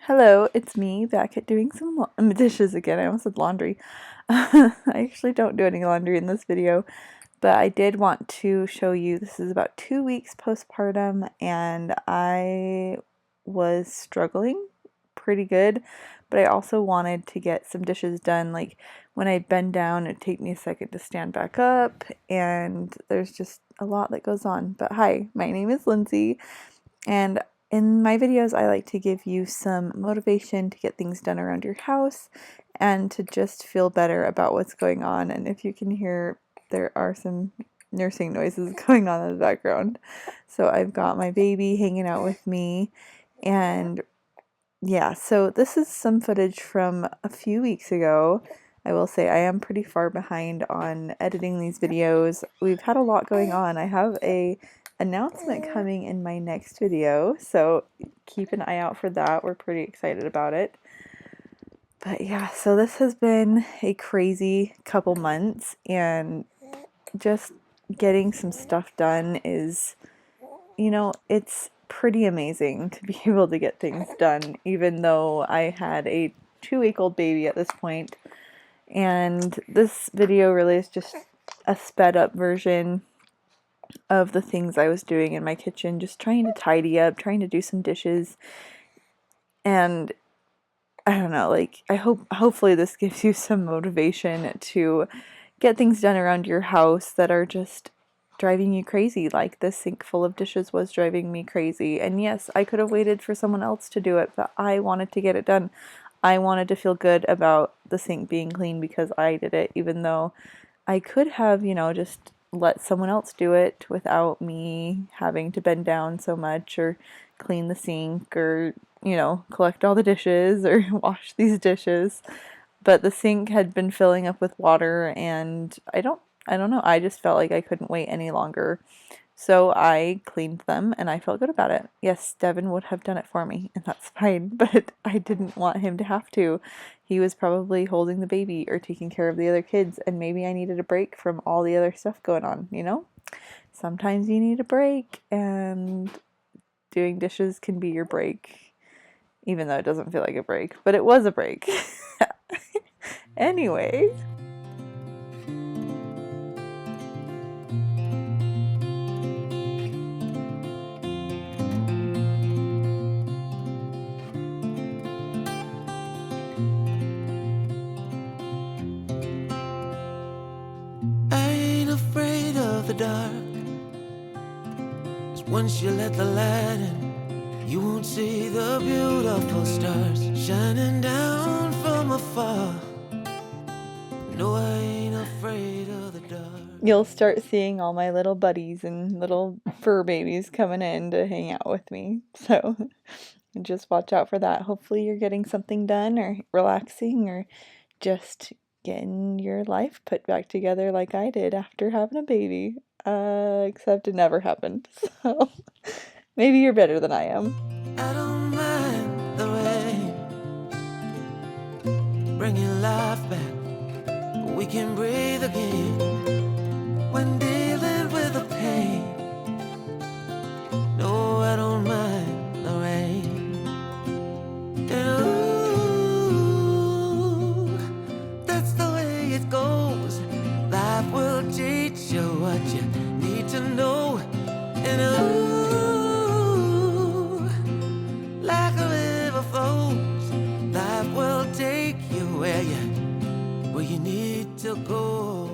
Hello, it's me back at doing some dishes again. I almost said laundry. I actually don't do any laundry in this video, but I did want to show you this is about 2 weeks postpartum, and I was struggling pretty good, but I also wanted to get some dishes done. Like when I bend down, it'd take me a second to stand back up, and there's just a lot that goes on. But hi, my name is Lindsay, and in my videos, I like to give you some motivation to get things done around your house and to just feel better about what's going on. And if you can hear, there are some nursing noises going on in the background. So I've got my baby hanging out with me. And yeah, so this is some footage from a few weeks ago. I will say I am pretty far behind on editing these videos. We've had a lot going on. I have a announcement coming in my next video, so keep an eye out for that. We're pretty excited about it. But yeah, so this has been a crazy couple months, and just getting some stuff done is, it's pretty amazing to be able to get things done, even though I had a 2-week-old baby at this point. And this video really is just a sped up version of the things I was doing in my kitchen, just trying to tidy up, trying to do some dishes. And I don't know, like hopefully this gives you some motivation to get things done around your house that are just driving you crazy, like this sink full of dishes was driving me crazy. And yes, I could have waited for someone else to do it, but I wanted to get it done. I wanted to feel good about the sink being clean because I did it, even though I could have, just let someone else do it without me having to bend down so much or clean the sink or, collect all the dishes or wash these dishes. But the sink had been filling up with water, and I don't know, I just felt like I couldn't wait any longer. So I cleaned them and I felt good about it. Yes, Devin would have done it for me, and that's fine, but I didn't want him to have to. He was probably holding the baby or taking care of the other kids, and maybe I needed a break from all the other stuff going on? Sometimes you need a break, and doing dishes can be your break, even though it doesn't feel like a break, but it was a break. Anyway. I ain't afraid of the dark, 'cause once you let the light in, you won't see the beautiful stars shining down from afar. No, I ain't afraid of the dark. You'll start seeing all my little buddies and little fur babies coming in to hang out with me. So just watch out for that. Hopefully you're getting something done or relaxing or just getting your life put back together like I did after having a baby. Except it never happened. So maybe you're better than I am. I don't mind the rain, bringing life back. We can breathe again when dealing with the pain. No, I don't mind the rain. And ooh, that's the way it goes. Life will teach you what you need to know. And ooh, like a river flows, life will take you where you need to go.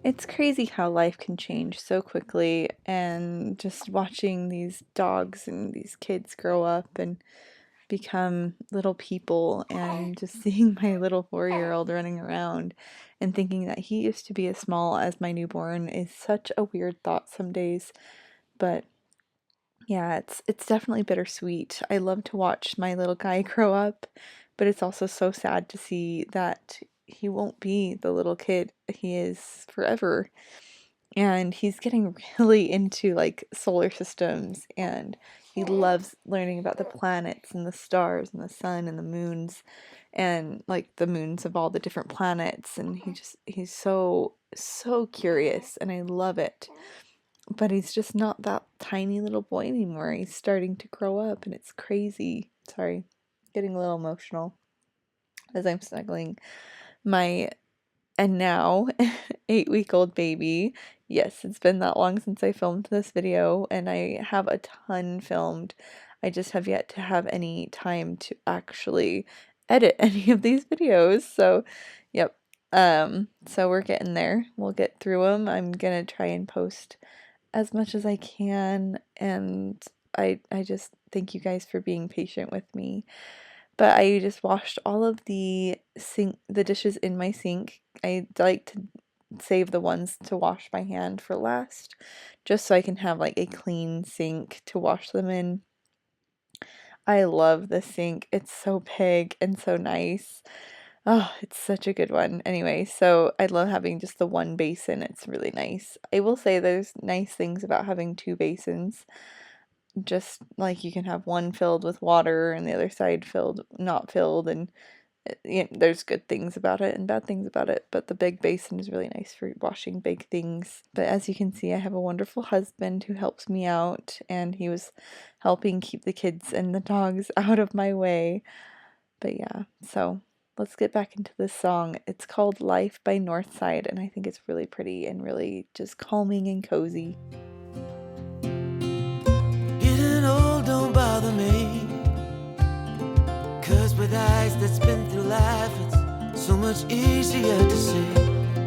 It's crazy how life can change so quickly, and just watching these dogs and these kids grow up and become little people, and just seeing my little 4-year-old running around and thinking that he used to be as small as my newborn is such a weird thought some days. But yeah, it's definitely bittersweet. I love to watch my little guy grow up, but it's also so sad to see that he won't be the little kid he is forever. And he's getting really into like solar systems, and he loves learning about the planets and the stars and the sun and the moons and like the moons of all the different planets, and he's so curious, and I love it. But he's just not that tiny little boy anymore. He's starting to grow up, and it's crazy. Sorry. getting a little emotional as I'm snuggling my and now 8-week-old baby. Yes, it's been that long since I filmed this video, and I have a ton filmed. I just have yet to have any time to actually edit any of these videos. So, yep. So we're getting there. We'll get through them. I'm gonna try and post as much as I can, and I just thank you guys for being patient with me. But I just washed all of the dishes in my sink. I like to save the ones to wash by hand for last, just so I can have like a clean sink to wash them in. I love the sink. It's so big and so nice. Oh, it's such a good one. Anyway, so I love having just the one basin. It's really nice. I will say there's nice things about having two basins. Just like you can have one filled with water and the other side filled, not filled, and there's good things about it and bad things about it, but the big basin is really nice for washing big things. But as you can see, I have a wonderful husband who helps me out, and he was helping keep the kids and the dogs out of my way. But yeah, so let's get back into this song. It's called Life by Northside, and I think it's really pretty and really just calming and cozy. Getting old don't bother me, 'cause with eyes that's been through life, it's so much easier to see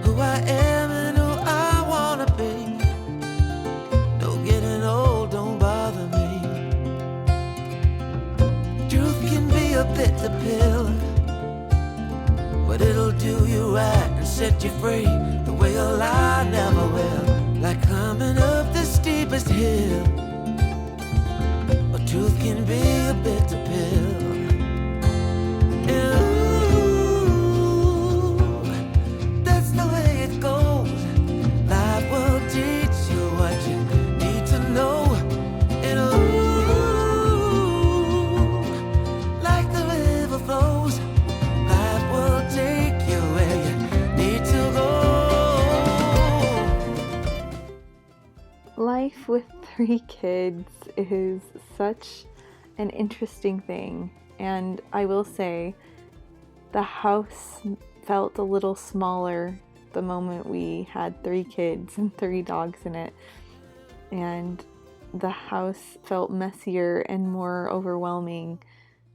who I am and who I wanna be. No, getting old don't bother me. Truth can be a bitter pill, but it'll do you right and set you free the way a lie never will. Like climbing up the steepest hill, but truth can be a bitter pill. That's the way it goes. Life will teach you what you need to know. And like the river flows, life will take you where you need to go. Life with 3 kids is such an interesting thing, and I will say the house felt a little smaller the moment we had 3 kids and 3 dogs in it, and the house felt messier and more overwhelming,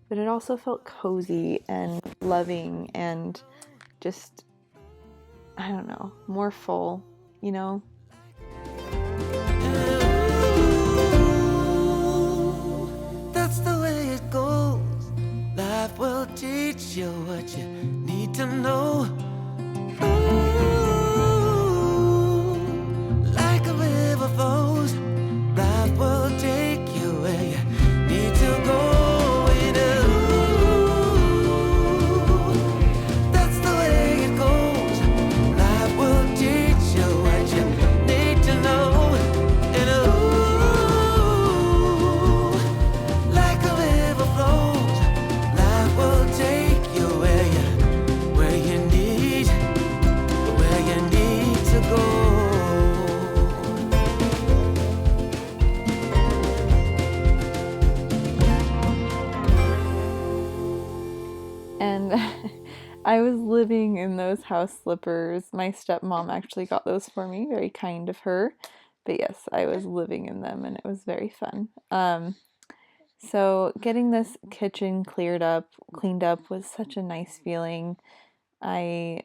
but it also felt cozy and loving and just, I don't know, more full, you know? That's the way it goes. Life will teach you what you need to know. Like a river flows, life will take you where you need to go. That's the way it goes. Life will teach you what you need to know. And like a river flows, life will take you where you need to go. And I was living in those house slippers. My stepmom actually got those for me, very kind of her. But yes, I was living in them, and it was very fun. So getting this kitchen cleaned up was such a nice feeling. I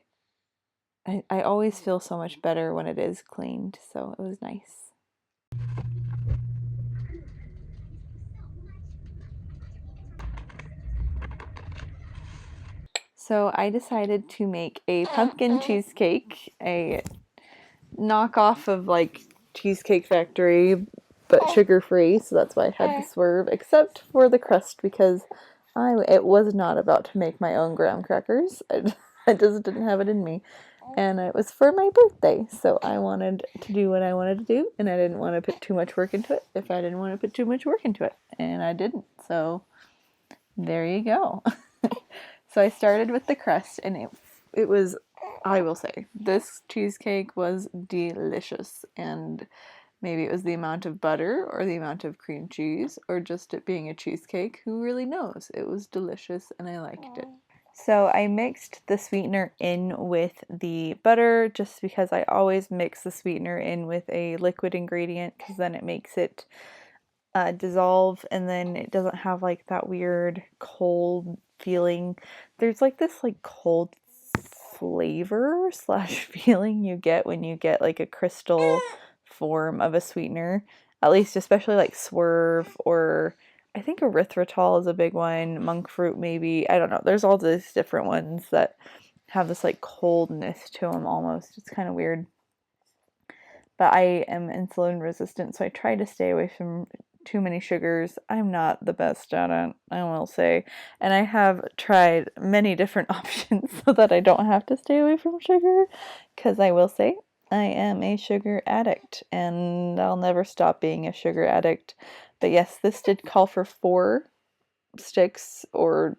always feel so much better when it is cleaned, so it was nice. So I decided to make a pumpkin cheesecake, a knockoff of like Cheesecake Factory, but sugar-free, so that's why I had the swerve, except for the crust, because it was not about to make my own graham crackers. I just didn't have it in me. And it was for my birthday, so I wanted to do what I wanted to do, and I didn't want to put too much work into it if I didn't want to put too much work into it, and I didn't, so there you go. So I started with the crust, and it was, I will say, this cheesecake was delicious, and Maybe it was the amount of butter or the amount of cream cheese or just it being a cheesecake. Who really knows? It was delicious and I liked it. So I mixed the sweetener in with the butter just because I always mix the sweetener in with a liquid ingredient because then it makes it dissolve and then it doesn't have like that weird cold feeling. There's like this like cold flavor slash feeling you get when you get like a crystal form of a sweetener, at least especially like Swerve or I think erythritol is a big one, monk fruit maybe. I don't know. There's all these different ones that have this like coldness to them almost. It's kind of weird. But I am insulin resistant, so I try to stay away from too many sugars. I'm not the best at it, I will say. And I have tried many different options so that I don't have to stay away from sugar, because I will say I am a sugar addict and I'll never stop being a sugar addict. But yes, this did call for 4 sticks or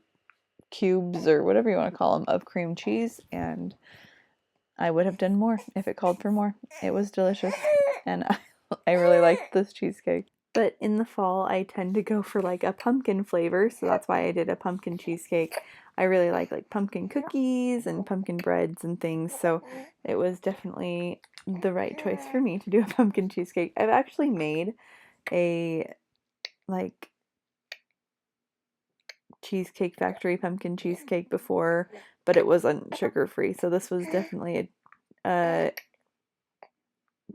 cubes or whatever you want to call them of cream cheese, and I would have done more if it called for more. It was delicious and I really liked this cheesecake. But in the fall, I tend to go for like a pumpkin flavor, so that's why I did a pumpkin cheesecake. I really like pumpkin cookies and pumpkin breads and things, so it was definitely the right choice for me to do a pumpkin cheesecake. I've actually made a like Cheesecake Factory pumpkin cheesecake before, but it wasn't sugar free, so this was definitely a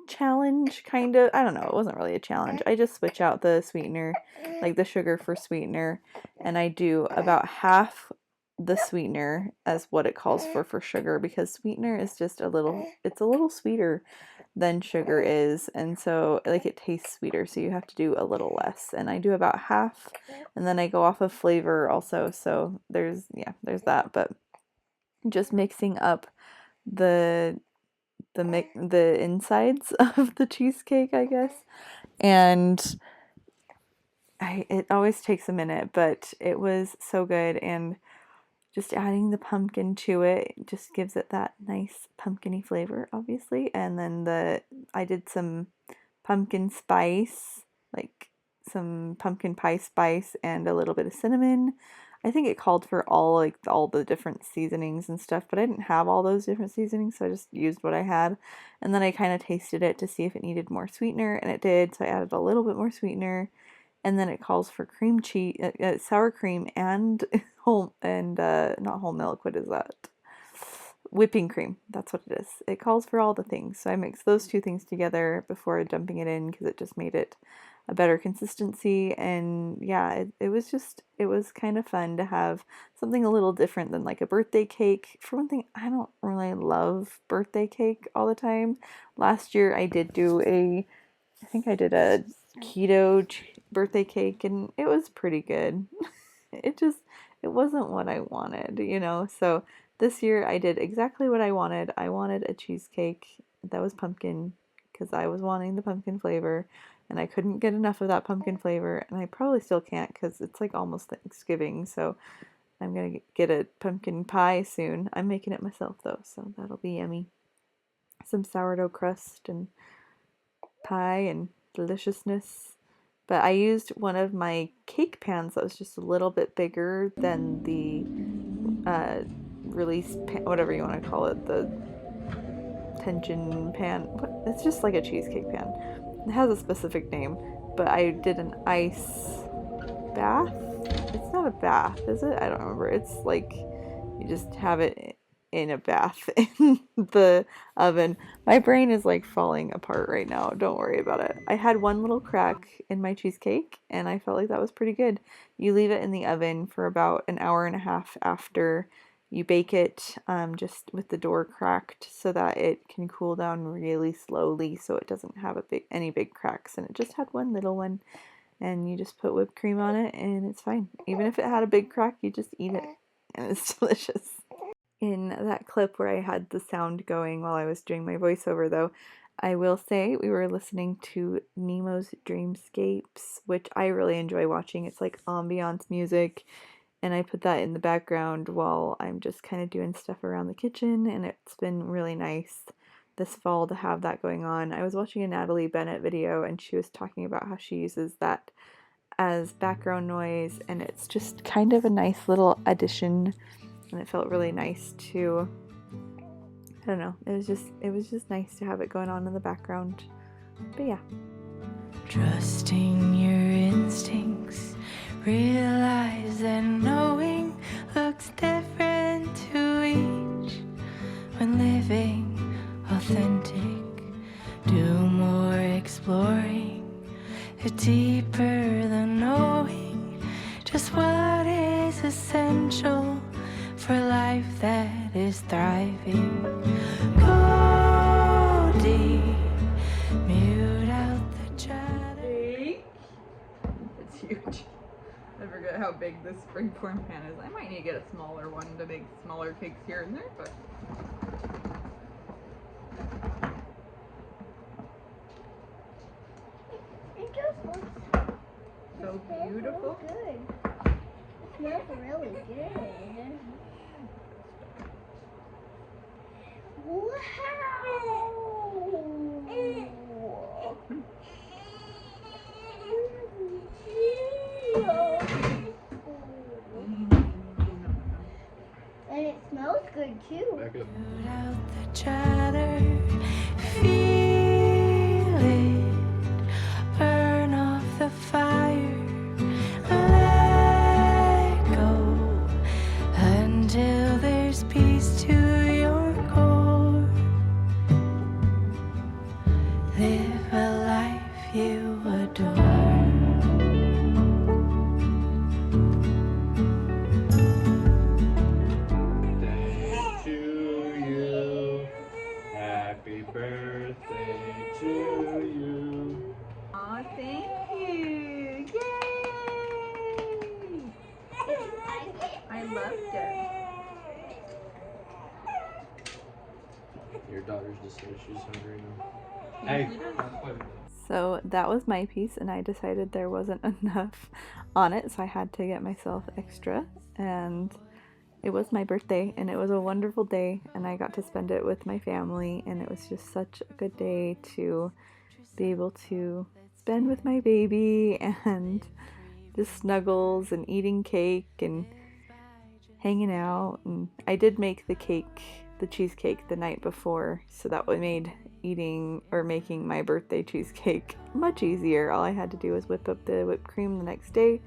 challenge, kind of. I don't know, it wasn't really a challenge. I just switch out the sweetener, like the sugar for sweetener, and I do about half the sweetener as what it calls for sugar, because sweetener is just it's a little sweeter than sugar is, and so like it tastes sweeter, so you have to do a little less, and I do about half, and then I go off of flavor also, so there's that. But just mixing up the the insides of the cheesecake, I guess. And it always takes a minute, but it was so good, and just adding the pumpkin to it just gives it that nice pumpkin-y flavor, obviously. And then I did some pumpkin spice, like some pumpkin pie spice and a little bit of cinnamon. I think it called for all the different seasonings and stuff, but I didn't have all those different seasonings, so I just used what I had. And then I kind of tasted it to see if it needed more sweetener, and it did, so I added a little bit more sweetener. And then it calls for cream cheese, sour cream, and not whole milk. What is that? Whipping cream. That's what it is. It calls for all the things. So I mixed those 2 things together before dumping it in because it just made it a better consistency. And yeah, it was kind of fun to have something a little different than like a birthday cake. For one thing, I don't really love birthday cake all the time. Last year I did I think I did a keto birthday cake, and it was pretty good. It wasn't what I wanted, so this year I did exactly what I wanted. I wanted a cheesecake that was pumpkin because I was wanting the pumpkin flavor, and I couldn't get enough of that pumpkin flavor, and I probably still can't because it's like almost Thanksgiving, so I'm gonna get a pumpkin pie soon. I'm making it myself though, so that'll be yummy. Some sourdough crust and pie and deliciousness. But I used one of my cake pans that was just a little bit bigger than the release pan, whatever you want to call it, the tension pan. It's just like a cheesecake pan. It has a specific name, but I did an ice bath. It's not a bath, is it? I don't remember. It's like you just have it in a bath in the oven. My brain is like falling apart right now. Don't worry about it. I had one little crack in my cheesecake and I felt like that was pretty good. You leave it in the oven for about an hour and a half after you bake it, just with the door cracked so that it can cool down really slowly so it doesn't have any big cracks. And it just had one little one, and you just put whipped cream on it and it's fine. Even if it had a big crack, you just eat it and it's delicious. In that clip where I had the sound going while I was doing my voiceover, though, I will say we were listening to Nemo's Dreamscapes, which I really enjoy watching. It's like ambiance music, and I put that in the background while I'm just kind of doing stuff around the kitchen, and it's been really nice. this fall to have that going on. I was watching a Natalie Bennett video and she was talking about how she uses that as background noise, and it's just kind of a nice little addition, and it felt really nice to, I don't know, it was just nice to have it going on in the background. But yeah. Trusting your instincts, realize that knowing looks different to each. When living authentic, do more exploring, deeper than knowing just what is essential for life that is thriving. Go deep, mute out the chatter. It's huge. I forget how big this springform pan is. I might need to get a smaller one to make smaller cakes here and there, but it just looks so beautiful. good. It smells really good. Wow! And it smells good too. Mute out the chatter, feel it, burn off the fire, let go until there's peace to your core. Live a life you adore. Happy birthday to you. Aw, thank you! Yay! I loved it. Your daughter's just said she's hungry now. Hey, don't play with that. So that was my piece, and I decided there wasn't enough on it, so I had to get myself extra. And it was my birthday, and it was a wonderful day, and I got to spend it with my family, and it was just such a good day to be able to spend with my baby and just snuggles and eating cake and hanging out. And I did make the cake, the cheesecake, the night before, so that made eating or making my birthday cheesecake much easier. All I had to do was whip up the whipped cream the next day.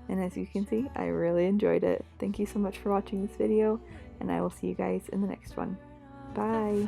And as you can see, I really enjoyed it. Thank you so much for watching this video, and I will see you guys in the next one. Bye!